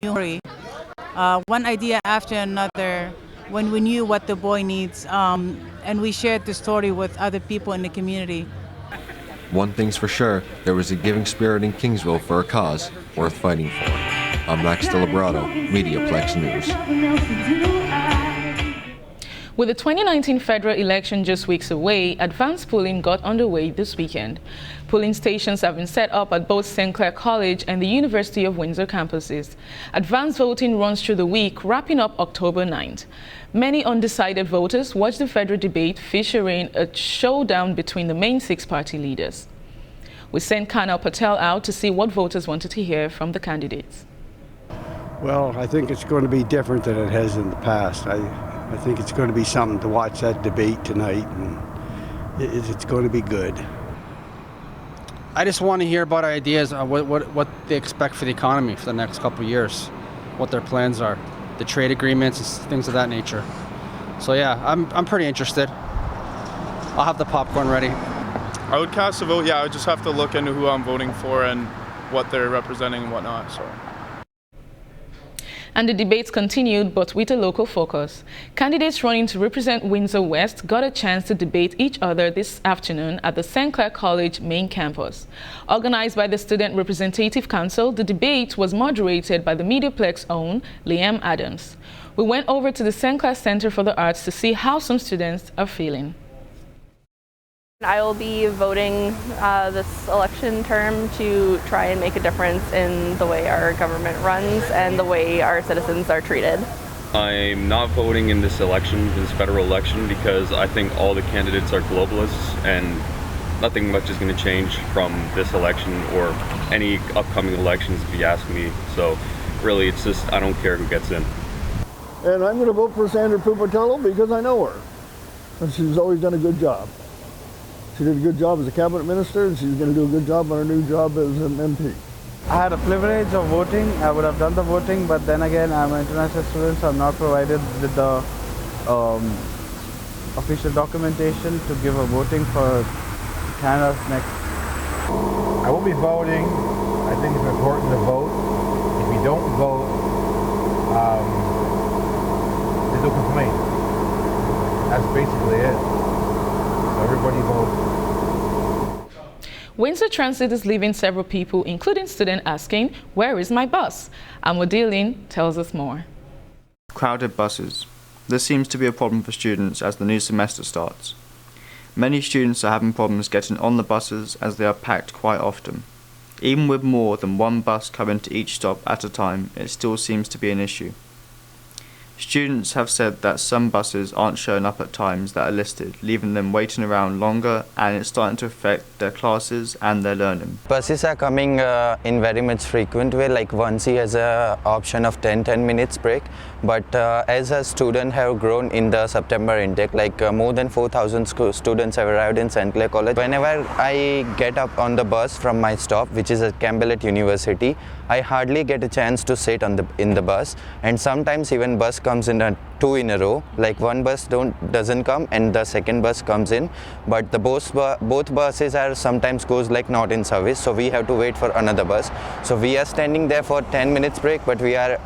one idea after another when we knew what the boy needs, and we shared the story with other people in the community. One thing's for sure, there was a giving spirit in Kingsville for a cause worth fighting for. I'm Max Delabrato, MediaPlex News. With the 2019 federal election just weeks away, advanced polling got underway this weekend. Polling stations have been set up at both St. Clair College and the University of Windsor campuses. Advanced voting runs through the week, wrapping up October 9th. Many undecided voters watched the federal debate featuring a showdown between the main six party leaders. We sent Kanal Patel out to see what voters wanted to hear from the candidates. Well, I think it's going to be different than it has in the past. I think it's going to be something to watch that debate tonight, and it's going to be good. I just want to hear about ideas on what they expect for the economy for the next couple of years, what their plans are, the trade agreements, and things of that nature. So yeah, I'm pretty interested. I'll have the popcorn ready. I would cast a vote. Yeah, I would just have to look into who I'm voting for and what they're representing and whatnot. So. And the debates continued, but with a local focus. Candidates running to represent Windsor West got a chance to debate each other this afternoon at the St. Clair College main campus. Organized by the Student Representative Council, the debate was moderated by the MediaPlex own Liam Adams. We went over to the St. Clair Center for the Arts to see how some students are feeling. I will be voting this election term to try and make a difference in the way our government runs and the way our citizens are treated. I'm not voting in this election, this federal election, because I think all the candidates are globalists and nothing much is going to change from this election or any upcoming elections if you ask me. So really it's just, I don't care who gets in. And I'm going to vote for Sandra Pupatello because I know her. And she's always done a good job. She did a good job as a cabinet minister, and she's going to do a good job on her new job as an MP. I had a privilege of voting. I would have done the voting, but then again, I'm an international student, so I'm not provided with the official documentation to give a voting for Canada's next. I will be voting. I think it's important to vote. If you don't vote, there's no complaint. That's basically it. So everybody vote. Windsor Transit is leaving several people, including students, asking, "Where is my bus?" Amodilin tells us more. Crowded buses. This seems to be a problem for students as the new semester starts. Many students are having problems getting on the buses as they are packed quite often. Even with more than one bus coming to each stop at a time, it still seems to be an issue. Students have said that some buses aren't showing up at times that are listed, leaving them waiting around longer, and it's starting to affect their classes and their learning. Buses are coming in very much frequent way, like once he has a option of 10 minutes break. But as a student have grown in the September intake, like more than 4,000 students have arrived in St. Clair College. Whenever I get up on the bus from my stop, which is at Campbell at University, I hardly get a chance to sit in the bus, and sometimes even bus comes in two in a row. Like one bus doesn't come and the second bus comes in, but the both buses are sometimes goes like not in service, so we have to wait for another bus. So we are standing there for 10 minutes break, but we are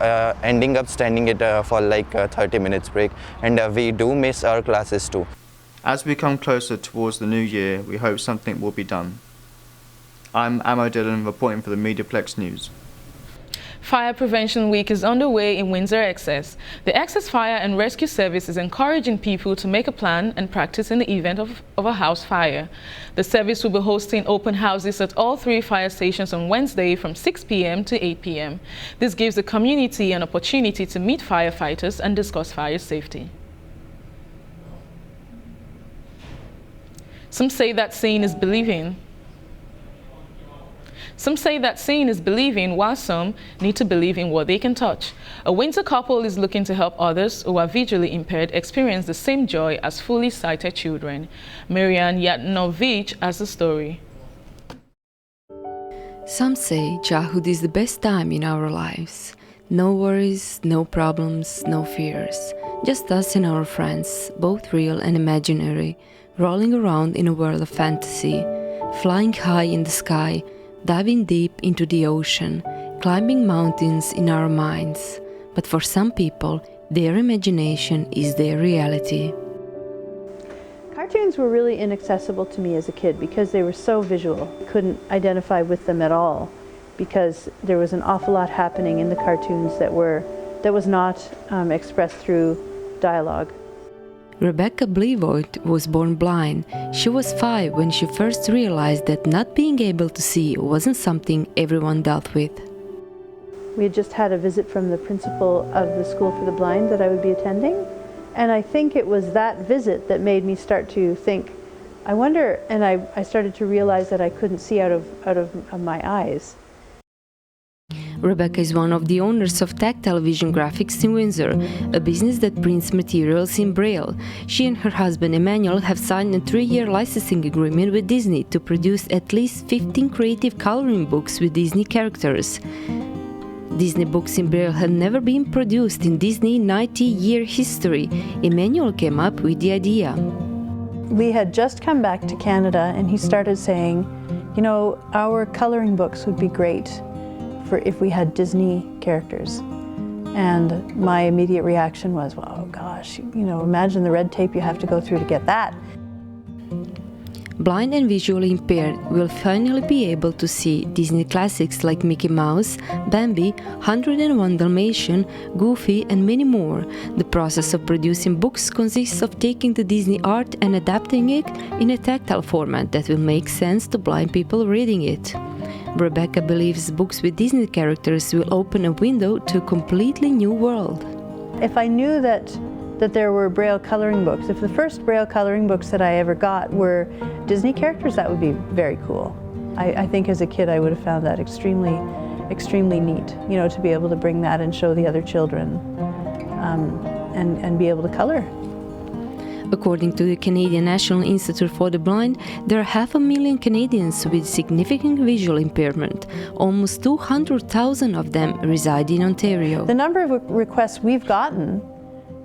ending up standing it for like 30 minutes break, and we do miss our classes too. As we come closer towards the new year, we hope something will be done. I'm Amo Dillon reporting for the MediaPlex News. Fire Prevention Week is underway in Windsor Excess. The Excess Fire and Rescue Service is encouraging people to make a plan and practice in the event of a house fire. The service will be hosting open houses at all 3 fire stations on Wednesday from 6 p.m. to 8 p.m. This gives the community an opportunity to meet firefighters and discuss fire safety. Some say that seeing is believing. Some say that seeing is believing, while some need to believe in what they can touch. A Windsor couple is looking to help others who are visually impaired experience the same joy as fully sighted children. Marianne Yatnovich has the story. Some say childhood is the best time in our lives. No worries, no problems, no fears. Just us and our friends, both real and imaginary, rolling around in a world of fantasy, flying high in the sky, diving deep into the ocean, climbing mountains in our minds, but for some people, their imagination is their reality. Cartoons were really inaccessible to me as a kid because they were so visual. I couldn't identify with them at all because there was an awful lot happening in the cartoons that was not expressed through dialogue. Rebecca Blevoigt was born blind. She was 5 when she first realized that not being able to see wasn't something everyone dealt with. We had just had a visit from the principal of the School for the Blind that I would be attending, and I think it was that visit that made me start to think, I wonder, and I started to realize that I couldn't see out of my eyes. Rebecca is one of the owners of Tactile Vision Graphics in Windsor, a business that prints materials in Braille. She and her husband Emmanuel have signed a 3-year licensing agreement with Disney to produce at least 15 creative coloring books with Disney characters. Disney books in Braille had never been produced in Disney's 90-year history. Emmanuel came up with the idea. Lee had just come back to Canada and he started saying, you know, our coloring books would be great if we had Disney characters. And my immediate reaction was, well, oh gosh, you know, imagine the red tape you have to go through to get that. Blind and visually impaired will finally be able to see Disney classics like Mickey Mouse, Bambi, 101 Dalmatian, Goofy, and many more. The process of producing books consists of taking the Disney art and adapting it in a tactile format that will make sense to blind people reading it. Rebecca believes books with Disney characters will open a window to a completely new world. If I knew that there were Braille coloring books, if the first Braille coloring books that I ever got were Disney characters, that would be very cool. I think as a kid I would have found that extremely neat, you know, to be able to bring that and show the other children and be able to color. According to the Canadian National Institute for the Blind, there are 500,000 Canadians with significant visual impairment. Almost 200,000 of them reside in Ontario. The number of requests we've gotten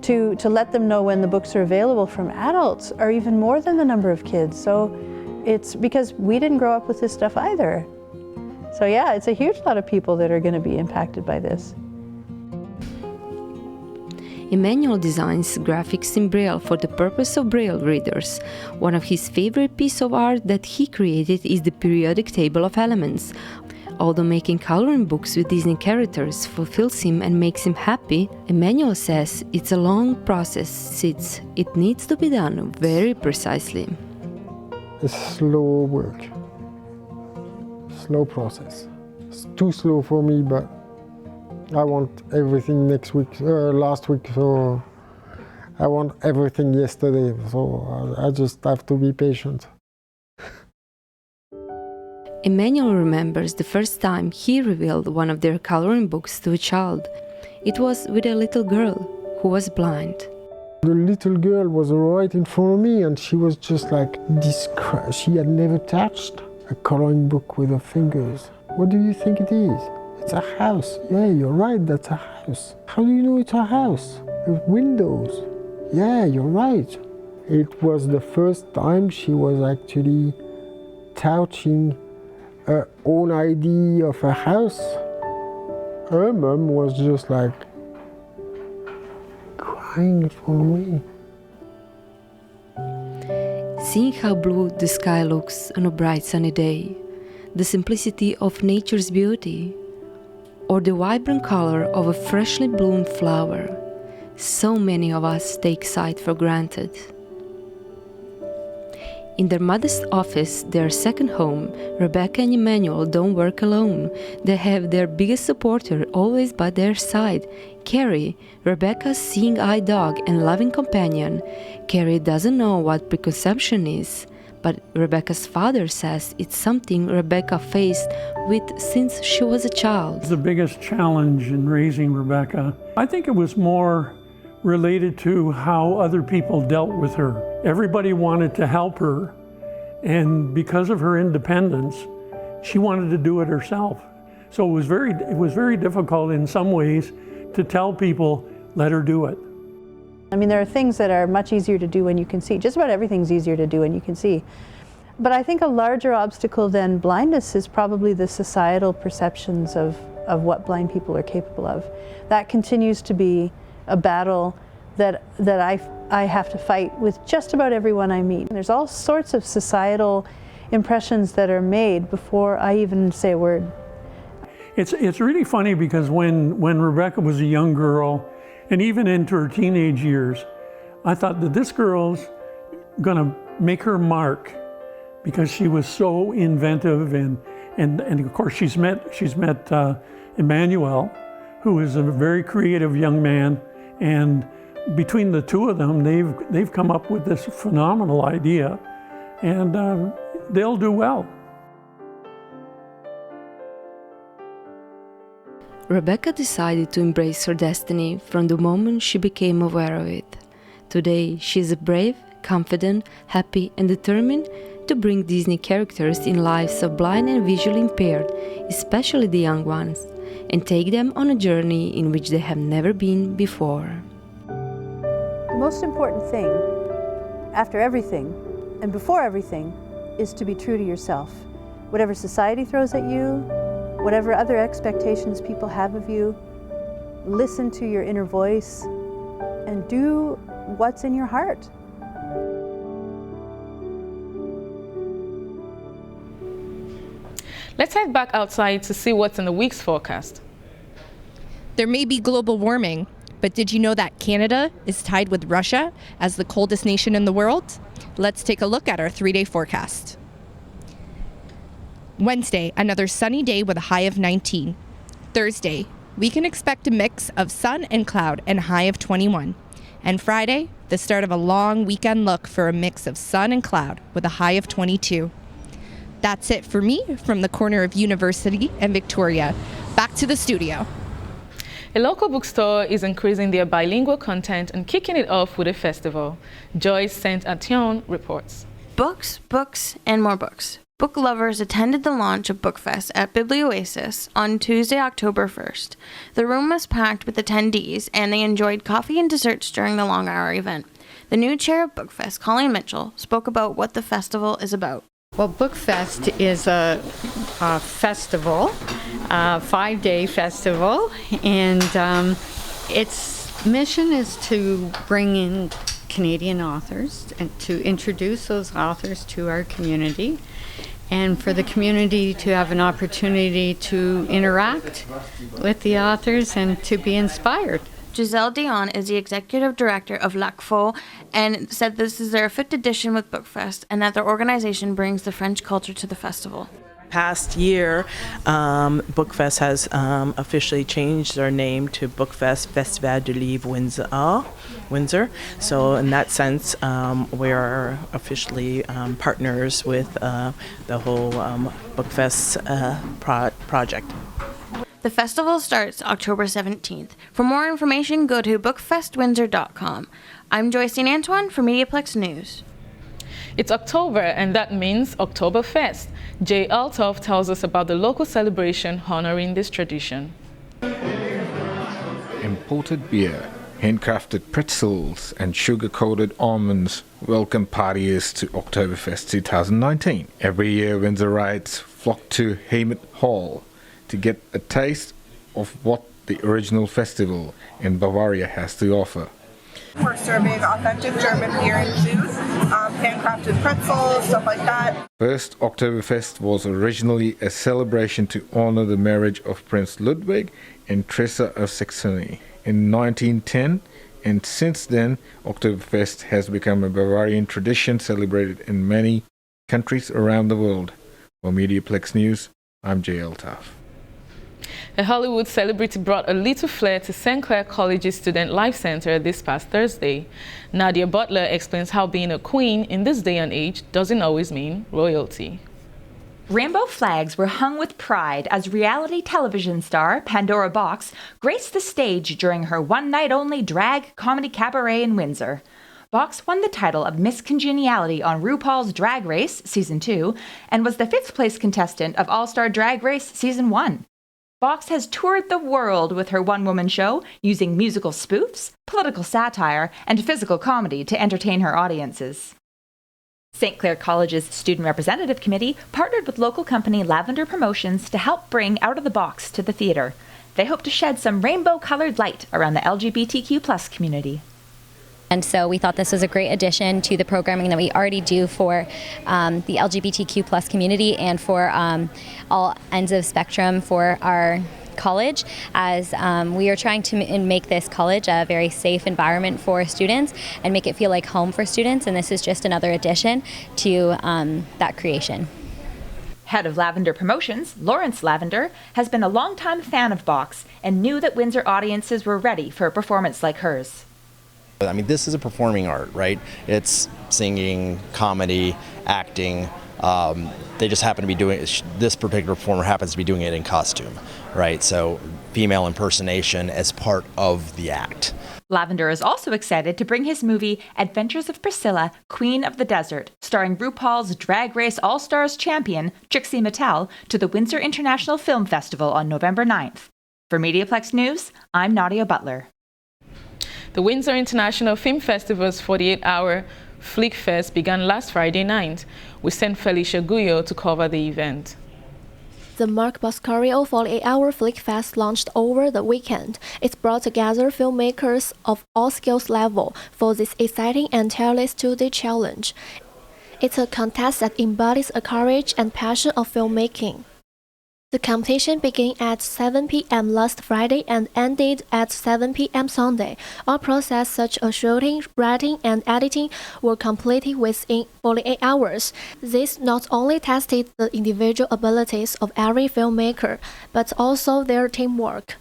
to let them know when the books are available from adults are even more than the number of kids. So it's because we didn't grow up with this stuff either. So yeah, it's a huge lot of people that are going to be impacted by this. Emmanuel designs graphics in Braille for the purpose of Braille readers. One of his favorite pieces of art that he created is the periodic table of elements. Although making coloring books with Disney characters fulfills him and makes him happy, Emmanuel says it's a long process since it needs to be done very precisely. It's slow work, slow process. It's too slow for me, but I want everything last week, so I want everything yesterday, so I just have to be patient. Emmanuel remembers the first time he revealed one of their coloring books to a child. It was with a little girl who was blind. The little girl was right in front of me and she was just like this. She had never touched a coloring book with her fingers. What do you think it is? It's a house. Yeah, you're right, that's a house. How do you know it's a house? There's windows. Yeah, you're right. It was the first time she was actually touching her own idea of a house. Her mom was just like crying in front of me. Seeing how blue the sky looks on a bright sunny day, the simplicity of nature's beauty, or the vibrant color of a freshly bloomed flower, so many of us take sight for granted. In their modest office, their second home, Rebecca and Emmanuel don't work alone. They have their biggest supporter always by their side, Carrie, Rebecca's seeing-eye dog and loving companion. Carrie doesn't know what preconception is, but Rebecca's father says it's something Rebecca faced with since she was a child. The biggest challenge in raising Rebecca, I think it was more related to how other people dealt with her. Everybody wanted to help her, and because of her independence, she wanted to do it herself. So it was very difficult in some ways to tell people, let her do it. I mean, there are things that are much easier to do when you can see. Just about everything's easier to do when you can see. But I think a larger obstacle than blindness is probably the societal perceptions of of what blind people are capable of. That continues to be a battle that I have to fight with just about everyone I meet. There's all sorts of societal impressions that are made before I even say a word. It's really funny because when Rebecca was a young girl, and even into her teenage years, I thought that this girl's gonna make her mark because she was so inventive, and of course she's met Emmanuel, who is a very creative young man, and between the two of them, they've come up with this phenomenal idea, and they'll do well. Rebecca decided to embrace her destiny from the moment she became aware of it. Today, she is brave, confident, happy, and determined to bring Disney characters in lives of blind and visually impaired, especially the young ones, and take them on a journey in which they have never been before. The most important thing, after everything and before everything, is to be true to yourself. Whatever society throws at you, whatever other expectations people have of you, listen to your inner voice and do what's in your heart. Let's head back outside to see what's in the week's forecast. There may be global warming, but did you know that Canada is tied with Russia as the coldest nation in the world? Let's take a look at our 3-day forecast. Wednesday, another sunny day with a high of 19. Thursday, we can expect a mix of sun and cloud and high of 21. And Friday, the start of a long weekend look for a mix of sun and cloud with a high of 22. That's it for me from the corner of University and Victoria. Back to the studio. A local bookstore is increasing their bilingual content and kicking it off with a festival. Joyce Saint-Atienne reports. Books, books, and more books. Book lovers attended the launch of BookFest at Biblioasis on Tuesday, October 1st. The room was packed with attendees, and they enjoyed coffee and desserts during the long-hour event. The new chair of BookFest, Colleen Mitchell, spoke about what the festival is about. Well, BookFest is a festival, a 5-day festival, and its mission is to bring in Canadian authors and to introduce those authors to our community, and for the community to have an opportunity to interact with the authors and to be inspired. Giselle Dion is the executive director of LACFO and said this is their 5th edition with BookFest and that their organization brings the French culture to the festival. Past year, BookFest has officially changed their name to BookFest Festival du Livre Windsor. So in that sense, we are officially partners with the whole BookFest project. The festival starts October 17th. For more information, go to bookfestwindsor.com. I'm Joyce St. Antoine for MediaPlex News. It's October, and that means Oktoberfest. Jay Althoff tells us about the local celebration honoring this tradition. Imported beer, handcrafted pretzels, and sugar-coated almonds welcome partiers to Oktoberfest 2019. Every year, Windsorites flock to Haymet Hall to get a taste of what the original festival in Bavaria has to offer. We're serving authentic German beer and juice, handcrafted pretzels, stuff like that. First Oktoberfest was originally a celebration to honor the marriage of Prince Ludwig and Teresa of Saxony in 1910, and since then Oktoberfest has become a Bavarian tradition celebrated in many countries around the world. For MediaPlex News, I'm Jay Althoff. A Hollywood celebrity brought a little flair to St. Clair College's Student Life Center this past Thursday. Nadia Butler explains how being a queen in this day and age doesn't always mean royalty. Rainbow flags were hung with pride as reality television star Pandora Box graced the stage during her one-night-only drag comedy cabaret in Windsor. Box won the title of Miss Congeniality on RuPaul's Drag Race Season 2 and was the 5th-place contestant of All-Star Drag Race Season 1. Box has toured the world with her one-woman show, using musical spoofs, political satire, and physical comedy to entertain her audiences. St. Clair College's Student Representative Committee partnered with local company Lavender Promotions to help bring Out of the Box to the theatre. They hope to shed some rainbow-colored light around the LGBTQ+ community. And so we thought this was a great addition to the programming that we already do for the LGBTQ+ community and for all ends of spectrum for our college, as we are trying to make this college a very safe environment for students and make it feel like home for students, and this is just another addition to that creation. Head of Lavender Promotions, Lawrence Lavender, has been a longtime fan of Box and knew that Windsor audiences were ready for a performance like hers. I mean, this is a performing art, right? It's singing, comedy, acting. They just happen to be doing, this particular performer happens to be doing it in costume, right? So female impersonation as part of the act. Lavender is also excited to bring his movie Adventures of Priscilla, Queen of the Desert, starring RuPaul's Drag Race All-Stars champion, Trixie Mattel, to the Windsor International Film Festival on November 9th. For MediaPlex News, I'm Nadia Butler. The Windsor International Film Festival's 48-hour Flick Fest began last Friday night. We sent Felicia Guyo to cover the event. The Mark Boscario 48-hour Flick Fest launched over the weekend. It brought together filmmakers of all skills level for this exciting and tireless two-day challenge. It's a contest that embodies a courage and passion of filmmaking. The competition began at 7 p.m. last Friday and ended at 7 p.m. Sunday. All processes such as shooting, writing, and editing were completed within 48 hours. This not only tested the individual abilities of every filmmaker, but also their teamwork.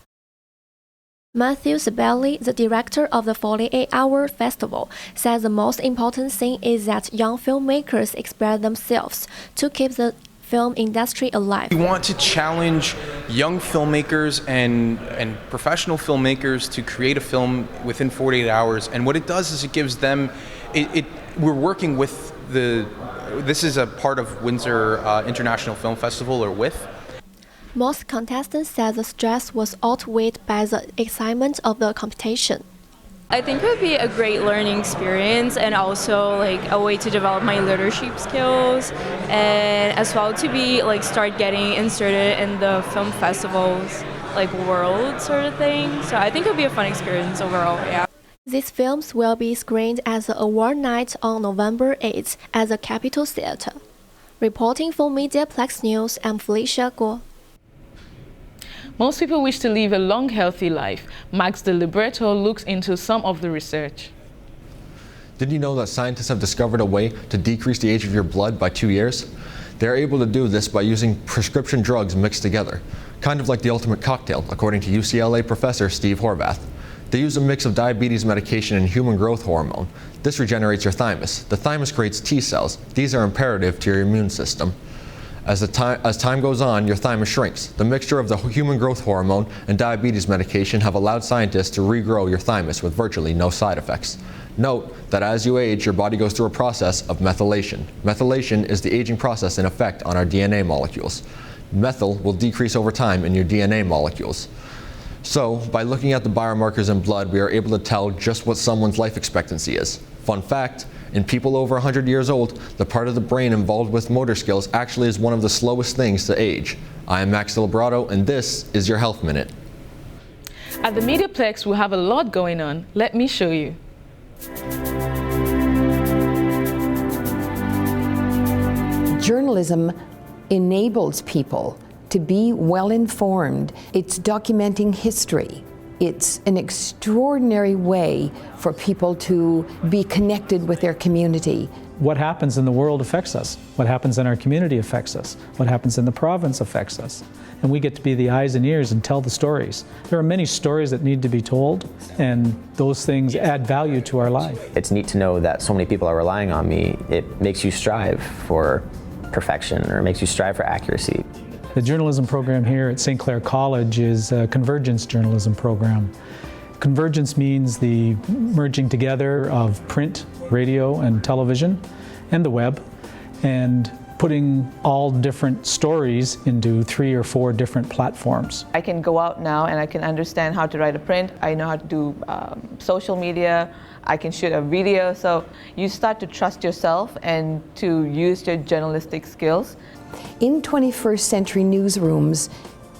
Matthew Sibeli, the director of the 48-hour festival, said the most important thing is that young filmmakers express themselves to keep the film industry alive. We want to challenge young filmmakers and professional filmmakers to create a film within 48 hours. And what it does is it gives them, we're working with this is a part of Windsor International Film Festival, or WIF. Most contestants said the stress was outweighed by the excitement of the competition. I think it would be a great learning experience and also like a way to develop my leadership skills, and as well to be like start getting inserted in the film festivals like world sort of thing. So I think it would be a fun experience overall, yeah. These films will be screened at the award night on November 8th at the Capitol Theatre. Reporting for MediaPlex News, I'm Felicia Guo. Most people wish to live a long, healthy life. Max de Libretto looks into some of the research. Did you know that scientists have discovered a way to decrease the age of your blood by 2 years? They're able to do this by using prescription drugs mixed together, kind of like the ultimate cocktail, according to UCLA professor Steve Horvath. They use a mix of diabetes medication and human growth hormone. This regenerates your thymus. The thymus creates T cells. These are imperative to your immune system. As time goes on, your thymus shrinks. The mixture of the human growth hormone and diabetes medication have allowed scientists to regrow your thymus with virtually no side effects. Note that as you age, your body goes through a process of methylation. Methylation is the aging process in effect on our DNA molecules. Methyl will decrease over time in your DNA molecules. So, by looking at the biomarkers in blood, we are able to tell just what someone's life expectancy is. Fun fact, in people over 100 years old, the part of the brain involved with motor skills actually is one of the slowest things to age. I am Max de Libretto, and this is your Health Minute. At the MediaPlex, we have a lot going on. Let me show you. Journalism enables people to be well informed. It's documenting history. It's an extraordinary way for people to be connected with their community. What happens in the world affects us. What happens in our community affects us. What happens in the province affects us. And we get to be the eyes and ears and tell the stories. There are many stories that need to be told, and those things add value to our life. It's neat to know that so many people are relying on me. It makes you strive for perfection, or makes you strive for accuracy. The journalism program here at St. Clair College is a convergence journalism program. Convergence means the merging together of print, radio, and television, and the web. And putting all different stories into 3 or 4 different platforms. I can go out now and I can understand how to write a print. I know how to do social media. I can shoot a video. So you start to trust yourself and to use your journalistic skills. In 21st century newsrooms,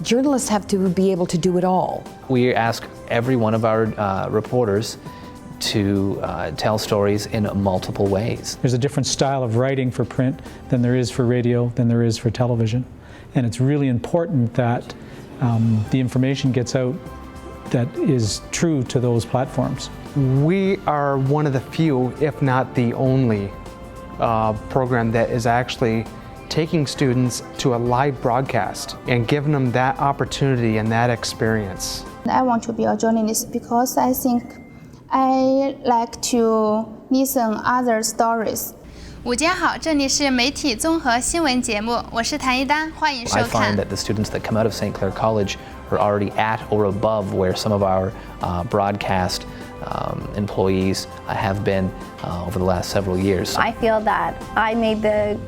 journalists have to be able to do it all. We ask every one of our reporters to tell stories in multiple ways. There's a different style of writing for print than there is for radio, than there is for television. And it's really important that the information gets out that is true to those platforms. We are one of the few, if not the only, program that is actually taking students to a live broadcast and giving them that opportunity and that experience. I want to be a journalist because I think I like to listen other stories. 午间好，这里是媒体综合新闻节目，我是谭一丹，欢迎收看。 I find that the students that come out of St. Clair College are already at or above where some of our broadcast employees have been over the last several years. I feel that I made the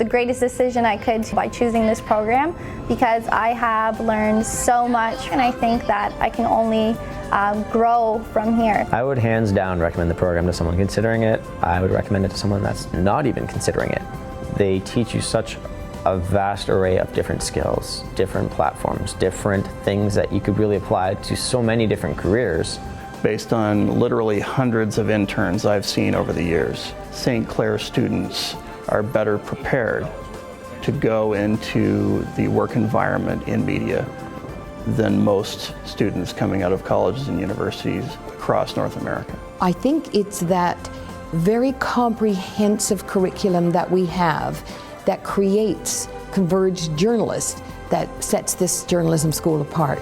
greatest decision I could by choosing this program because I have learned so much and I think that I can only grow from here. I would hands down recommend the program to someone considering it. I would recommend it to someone that's not even considering it. They teach you such a vast array of different skills, different platforms, different things that you could really apply to so many different careers. Based on literally hundreds of interns I've seen over the years, St. Clair students are better prepared to go into the work environment in media than most students coming out of colleges and universities across North America. I think it's that very comprehensive curriculum that we have that creates converged journalists that sets this journalism school apart.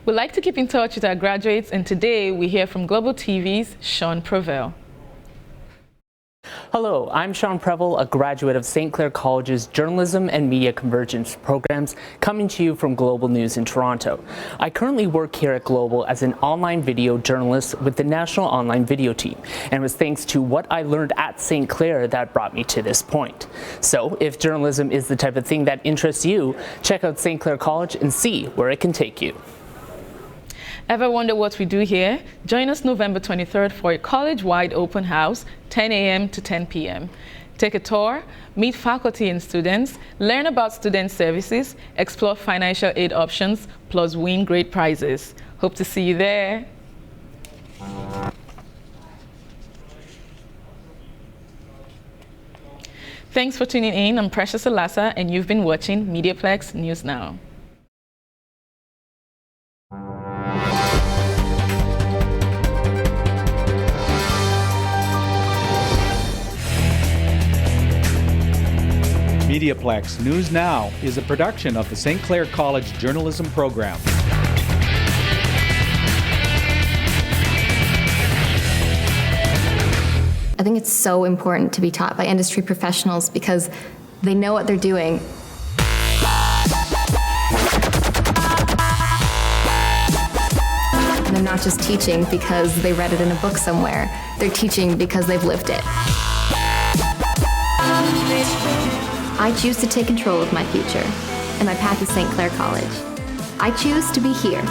We'd like to keep in touch with our graduates, and today we hear from Global TV's Sean Prevel. Hello, I'm Sean Prevel, a graduate of St. Clair College's Journalism and Media Convergence programs, coming to you from Global News in Toronto. I currently work here at Global as an online video journalist with the National Online Video Team, and it was thanks to what I learned at St. Clair that brought me to this point. So, if journalism is the type of thing that interests you, check out St. Clair College and see where it can take you. Ever wonder what we do here? Join us November 23rd for a college-wide open house, 10 a.m. to 10 p.m. Take a tour, meet faculty and students, learn about student services, explore financial aid options, plus win great prizes. Hope to see you there. Thanks for tuning in. I'm Precious Alasa, and you've been watching MediaPlex News Now. MediaPlex News Now is a production of the St. Clair College Journalism Program. I think it's so important to be taught by industry professionals because they know what they're doing. They're not just teaching because they read it in a book somewhere. They're teaching because they've lived it. I choose to take control of my future, and my path is St. Clair College. I choose to be here.